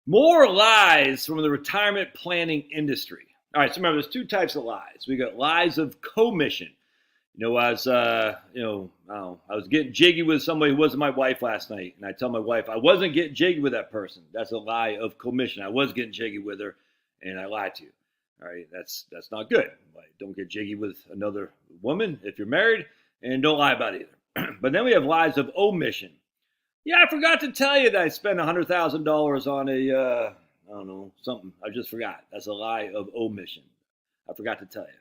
More lies from the retirement planning industry. All right, so remember, there's two types of lies. We got lies of commission. I was getting jiggy with somebody who wasn't my wife last night, and I tell my wife I wasn't getting jiggy with that person. That's a lie of commission. I was getting jiggy with her, and I lied to you. All right, that's not good. Don't get jiggy with another woman if you're married, and don't lie about it either. But then we have lies of omission. Yeah, I forgot to tell you that I spent $100,000 on I don't know, something. I just forgot. That's a lie of omission. I forgot to tell you.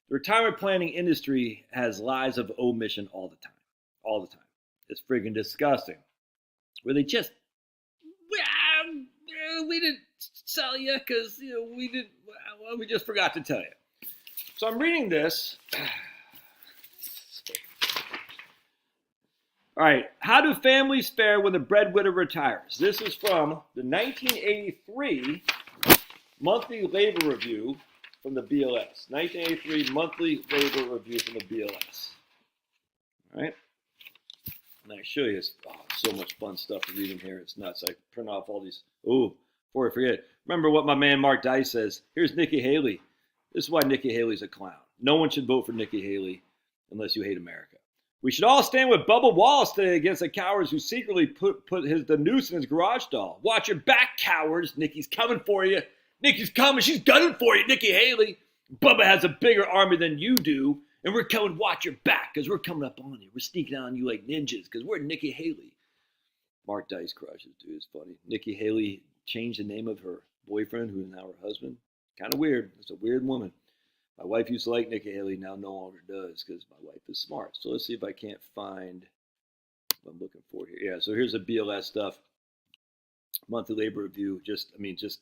The retirement planning industry has lies of omission all the time. All the time. It's freaking disgusting. Where they just, we didn't sell you because we just forgot to tell you. So I'm reading this. All right, how do families fare when the breadwinner retires? This is from the 1983 Monthly Labor Review from the BLS. 1983 Monthly Labor Review from the BLS. All right, and I show you so much fun stuff to read in here. It's nuts. I print off all these. Oh, before I forget, remember what my man Mark Dice says. Here's Nikki Haley. This is why Nikki Haley's a clown. No one should vote for Nikki Haley unless you hate America. We should all stand with Bubba Wallace today against the cowards who secretly put the noose in his garage stall. Watch your back, cowards. Nikki's coming for you. Nikki's coming. She's gunning for you, Nikki Haley. Bubba has a bigger army than you do, and we're coming. Watch your back, because we're coming up on you. We're sneaking on you like ninjas, because we're Nikki Haley. Mark Dice crushes, dude. It's funny. Nikki Haley changed the name of her boyfriend, who is now her husband. Kind of weird. It's a weird woman. My wife used to like Nikki Haley, now no longer does because my wife is smart. So let's see if I can't find what I'm looking for here. Yeah, so here's the BLS stuff. Monthly Labor Review, just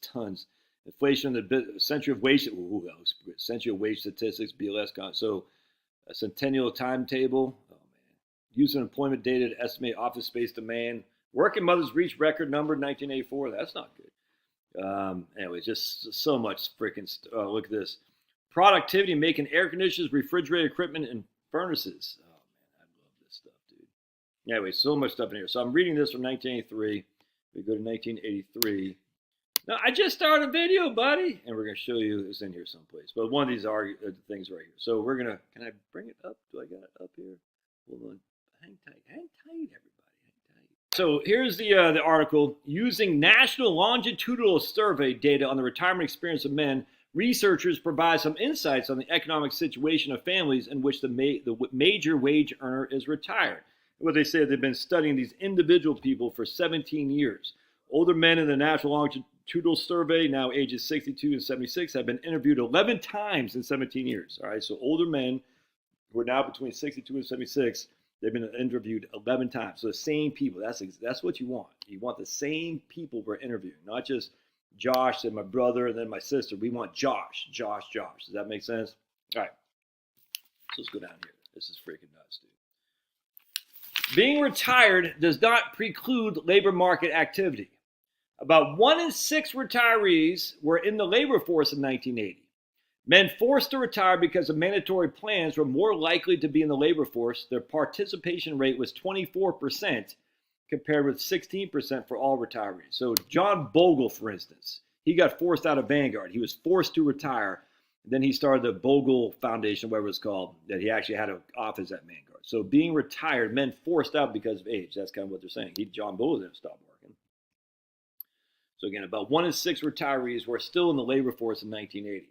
tons. Inflation, the Century of Wage, Century of Wage Statistics, BLS. So a centennial timetable. Oh, man. Use of employment data to estimate office space demand. Working mothers reach record number in 1984. That's not good. Anyway, just so much freaking look at this. Productivity, making air conditioners, refrigerator equipment, and furnaces. Oh, man, I love this stuff, dude. Anyway, so much stuff in here. So I'm reading this from 1983. We go to 1983. Now, I just started a video, buddy. And we're going to show you it's in here someplace. But one of these are things right here. So we're going to, can I bring it up? Do I got it up here? Hold on. Hang tight, everybody. Hang tight. So here's the article. Using National Longitudinal Survey data on the retirement experience of men, researchers provide some insights on the economic situation of families in which the major wage earner is retired. What they say, they've been studying these individual people for 17 years. Older men in the National Longitudinal Survey, now ages 62 and 76, have been interviewed 11 times in 17 years. All right, so older men who are now between 62 and 76, they've been interviewed 11 times. So the same people. That's what you want. You want the same people we're interviewing, not just Josh and my brother and then my sister. We want Josh. Does that make sense? All right. So let's go down here. This is freaking nuts, dude. Being retired does not preclude labor market activity. About 1 in 6 retirees were in the labor force in 1980. Men forced to retire because of mandatory plans were more likely to be in the labor force. Their participation rate was 24%. Compared with 16% for all retirees. So John Bogle, for instance, he got forced out of Vanguard. He was forced to retire. Then he started the Bogle Foundation, whatever it's called, that he actually had an office at Vanguard. So being retired, men forced out because of age. That's kind of what they're saying. John Bogle didn't stop working. So again, about 1 in 6 retirees were still in the labor force in 1980.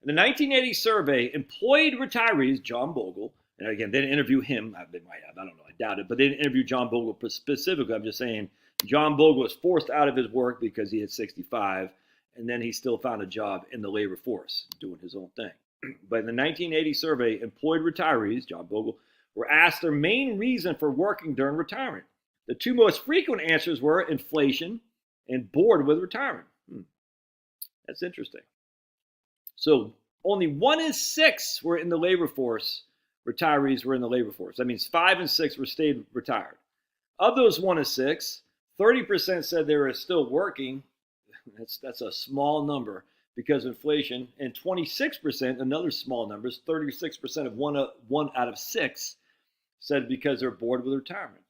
In the 1980 survey, employed retirees, John Bogle, and again, they didn't interview him. They might have. I don't know. I doubt it. But they didn't interview John Bogle specifically. I'm just saying John Bogle was forced out of his work because he hit 65. And then he still found a job in the labor force doing his own thing. But in the 1980 survey, employed retirees, John Bogle, were asked their main reason for working during retirement. The two most frequent answers were inflation and bored with retirement. That's interesting. So only 1 in 6 were in the labor force. Retirees were in the labor force. That means 5 and 6 stayed retired. Of those 1 in 6, 30% said they were still working. That's a small number because of inflation. And 26%, another small number, 36% of one out of 6 said because they're bored with retirement.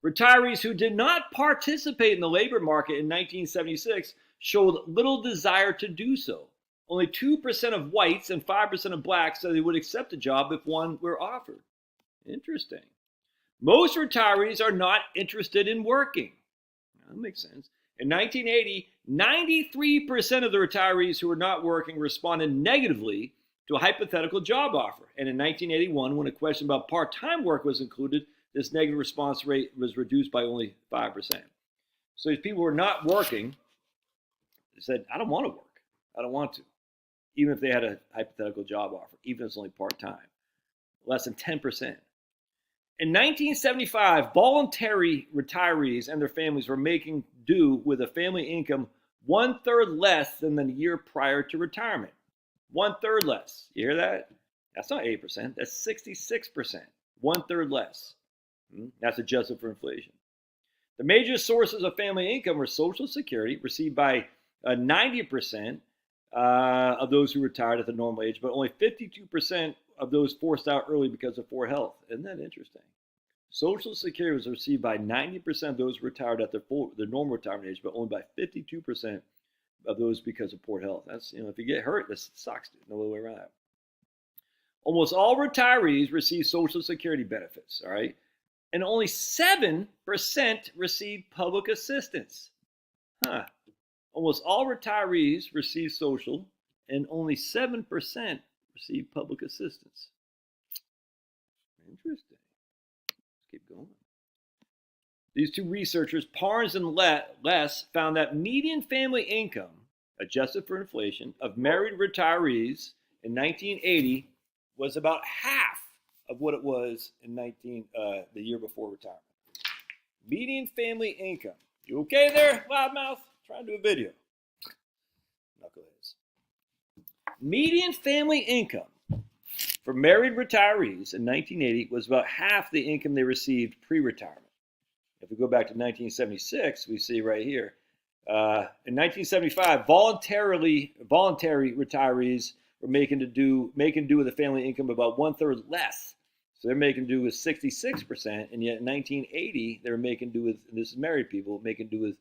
Retirees who did not participate in the labor market in 1976 showed little desire to do so. Only 2% of whites and 5% of blacks said they would accept a job if one were offered. Interesting. Most retirees are not interested in working. That makes sense. In 1980, 93% of the retirees who were not working responded negatively to a hypothetical job offer. And in 1981, when a question about part-time work was included, this negative response rate was reduced by only 5%. So these people who were not working said, I don't want to work. I don't want to. Even if they had a hypothetical job offer, even if it's only part-time. Less than 10%. In 1975, voluntary retirees and their families were making do with a family income 1/3 less than the year prior to retirement. 1/3 less. You hear that? That's not 8%. That's 66%. 1/3 less. That's adjusted for inflation. The major sources of family income were Social Security, received by 90% of those who retired at the normal age, but only 52% of those forced out early because of poor health. Isn't that interesting? Social Security was received by 90% of those retired at their normal retirement age, but only by 52% of those because of poor health. That's, if you get hurt, this sucks, dude. No way around that. Almost all retirees receive Social Security benefits, all right? And only 7% receive public assistance. Almost all retirees receive social, and only 7% receive public assistance. Interesting. Let's keep going. These two researchers, Parnes and Less, found that median family income, adjusted for inflation, of married retirees in 1980 was about half of what it was in the year before retirement. Median family income. You okay there, loudmouth? Trying to do a video. Knuckleheads. Median family income for married retirees in 1980 was about half the income they received pre-retirement. If we go back to 1976, we see right here. In 1975, voluntary retirees were making do with a family income about 1/3 less. So they're making do with 66%, and yet in 1980, they were making do with, and this is married people, making do with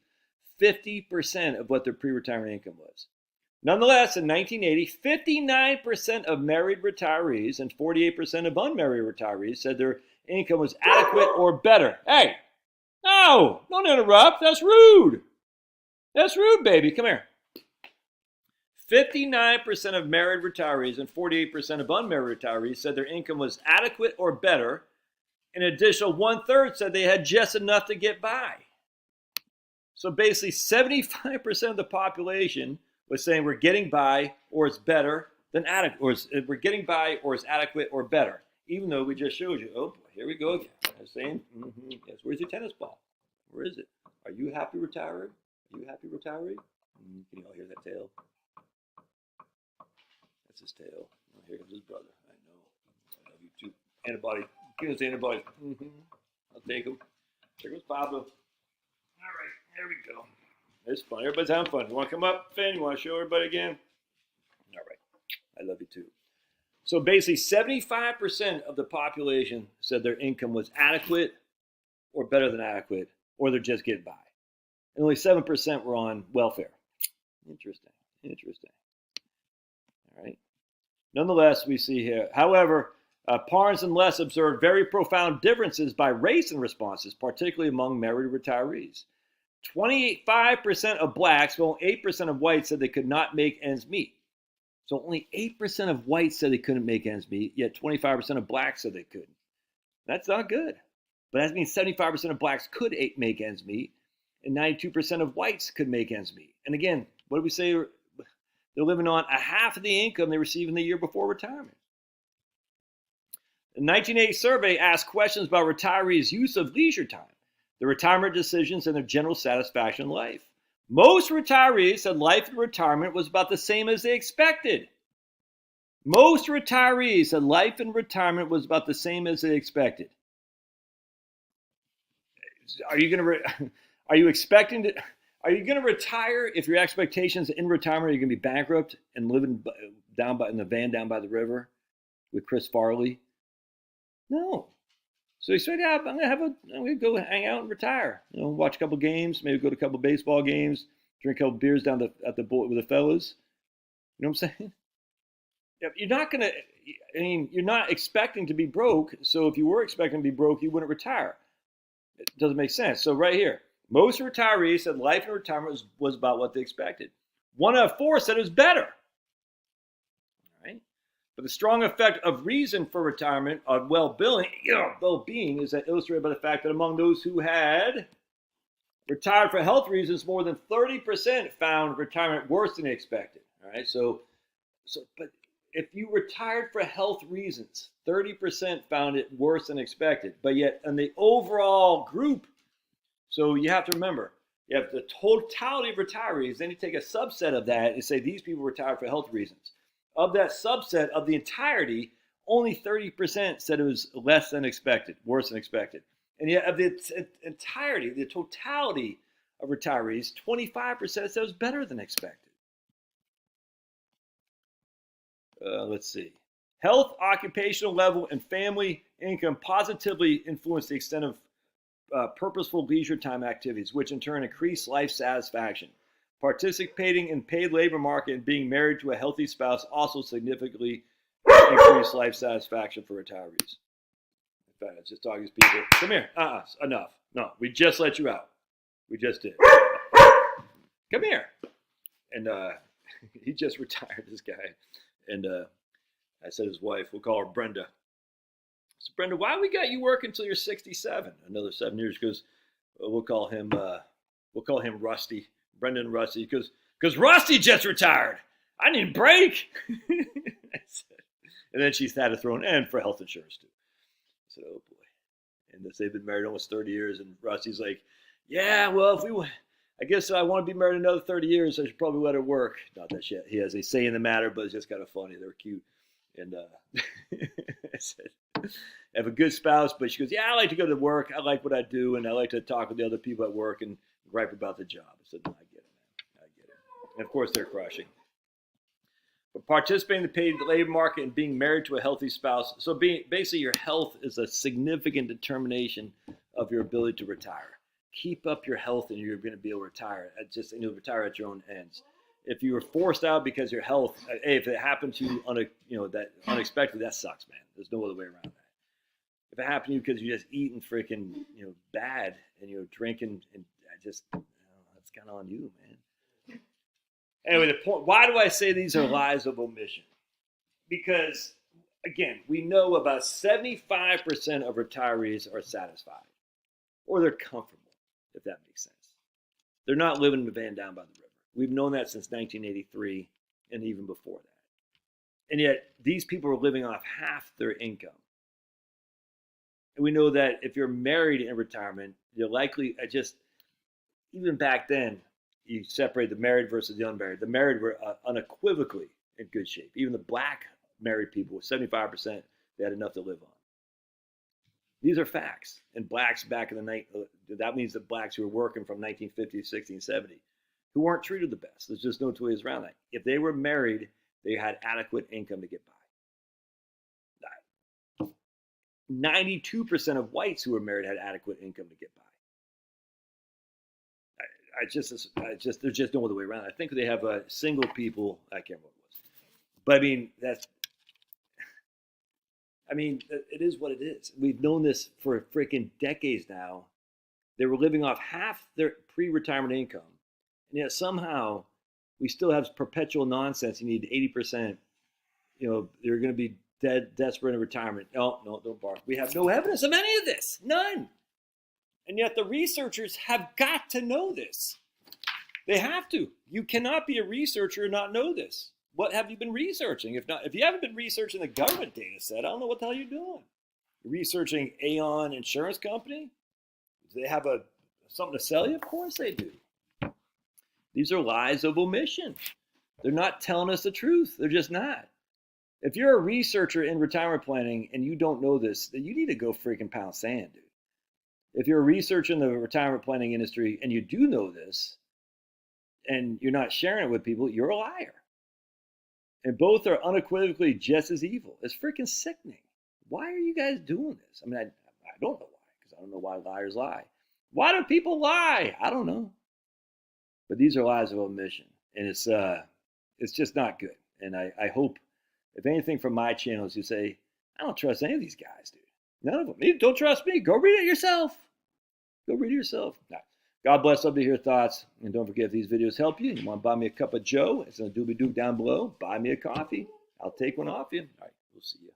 50% of what their pre-retirement income was. Nonetheless, in 1980, 59% of married retirees and 48% of unmarried retirees said their income was adequate or better. Hey, no, don't interrupt. That's rude. That's rude, baby. Come here. 59% of married retirees and 48% of unmarried retirees said their income was adequate or better. An additional 1/3 said they had just enough to get by. So basically 75% of the population was saying we're getting by or it's better than adequate, or we're getting by or it's adequate or better. Even though we just showed you, oh boy, here we go again. I was saying, yes, where's your tennis ball? Where is it? Are you happy retired? Are you happy retiree? Can you all hear that tail? That's his tail. Oh, here comes his brother. I know. I love you too. Antibody. Give us antibody. I'll take him. There goes Pablo. All right, there we go. It's fun. Everybody's having fun. You want to come up, Finn? You want to show everybody again? All right. I love you too. So basically 75% of the population said their income was adequate or better than adequate, or they're just getting by. And only 7% were on welfare. Interesting. All right. Nonetheless, we see here, however, Parnes and Less observed very profound differences by race in responses, particularly among married retirees. 25% of blacks, well, 8% of whites said they could not make ends meet. So only 8% of whites said they couldn't make ends meet, yet 25% of blacks said they couldn't. That's not good. But that means 75% of blacks could make ends meet, and 92% of whites could make ends meet. And again, what do we say? They're living on a half of the income they received in the year before retirement. The 1980 survey asked questions about retirees' use of leisure time, their retirement decisions, and their general satisfaction in life. Most retirees said life in retirement was about the same as they expected. Most retirees said life in retirement was about the same as they expected. Are you going to retire if your expectations in retirement are you going to be bankrupt and living in the van down by the river with Chris Farley? No. So he said, yeah, I'm gonna go hang out and retire. Watch a couple games, maybe go to a couple baseball games, drink a couple beers down at the with the fellas. You know what I'm saying? You're not gonna. I mean, you're not expecting to be broke. So if you were expecting to be broke, you wouldn't retire. It doesn't make sense. So right here, most retirees said life in retirement was about what they expected. 1 out of 4 said it was better. All right. But the strong effect of reason for retirement on well-being is illustrated by the fact that among those who had retired for health reasons, more than 30% found retirement worse than expected. All right. But if you retired for health reasons, 30% found it worse than expected. But yet, in the overall group, so you have to remember, you have the totality of retirees, then you take a subset of that and say these people retired for health reasons. Of that subset of the entirety, only 30% said it was less than expected, worse than expected. And yet, of the entirety, the totality of retirees, 25% said it was better than expected. Let's see. Health, occupational level, and family income positively influence the extent of purposeful leisure time activities, which in turn increase life satisfaction. Participating in paid labor market and being married to a healthy spouse also significantly increase life satisfaction for retirees. In fact, I was just talking to people. Come here. Enough. No, we just let you out. We just did. Come here. And he just retired, this guy. And I said his wife, we'll call her Brenda. I said, Brenda, why we got you working until you're 67? Another 7 years. Because we'll call him Rusty. Brendan Rusty. Because Rusty just retired. I need a break. And then she's had to throw an end for health insurance too. I said, oh boy. And they've been married almost 30 years. And Rusty's like, yeah, well, I guess I want to be married another 30 years. I should probably let her work. Not that shit. He has a say in the matter, but it's just kind of funny. They're cute. And I said, I have a good spouse, but she goes, yeah, I like to go to work. I like what I do, and I like to talk with the other people at work and gripe about the job. I said, no, I get it, man. I get it. And of course, they're crushing. But participating in the paid labor market and being married to a healthy spouse. So basically, your health is a significant determination of your ability to retire. Keep up your health and you're going to be able to retire. You'll retire at your own ends. If you were forced out because of your health, if it happened to you, that unexpectedly, that sucks, man. There's no other way around that. If it happened to you because you're just eating freaking, bad and you're drinking, and that's kind of on you, man. Anyway, the point. Why do I say these are lies of omission? Because again, we know about 75% of retirees are satisfied, or they're comfortable. If that makes sense. They're not living in a van down by the river. We've known that since 1983 and even before that. And yet, these people are living off half their income. And we know that if you're married in retirement, you're likely, even back then, you separate the married versus the unmarried. The married were unequivocally in good shape. Even the black married people, 75%, they had enough to live on. These are facts. And blacks back in the night, that means the blacks who were working from 1950, 60, and 70, who weren't treated the best. There's just no two ways around that. If they were married, they had adequate income to get by. 92% of whites who were married had adequate income to get by. There's just no other way around it. I think they have single people. I can't remember what it was. But it is what it is. We've known this for freaking decades now. They were living off half their pre-retirement income. And yet somehow we still have perpetual nonsense. You need 80%. You're going to be desperate in retirement. No, don't bark. We have no evidence of any of this. None. And yet the researchers have got to know this. They have to. You cannot be a researcher and not know this. What have you been researching? If you haven't been researching the government data set, I don't know what the hell you're doing. You're researching Aon Insurance Company? Do they have something to sell you? Of course they do. These are lies of omission. They're not telling us the truth. They're just not. If you're a researcher in retirement planning and you don't know this, then you need to go freaking pound sand, dude. If you're a researcher in the retirement planning industry and you do know this and you're not sharing it with people, you're a liar. And both are unequivocally just as evil. It's freaking sickening. Why are you guys doing this? don't know why, because I don't know why liars lie. Why do people lie? I don't know. But these are lies of omission, and it's just not good. And I hope, if anything from my channels, you say, I don't trust any of these guys, dude. None of them. You don't trust me. Go read it yourself. Go read it yourself. Nah. God bless. Love to hear your thoughts. And don't forget, if these videos help you, you want to buy me a cup of Joe, it's in the doobie-doo down below. Buy me a coffee. I'll take one off you. All right. We'll see you.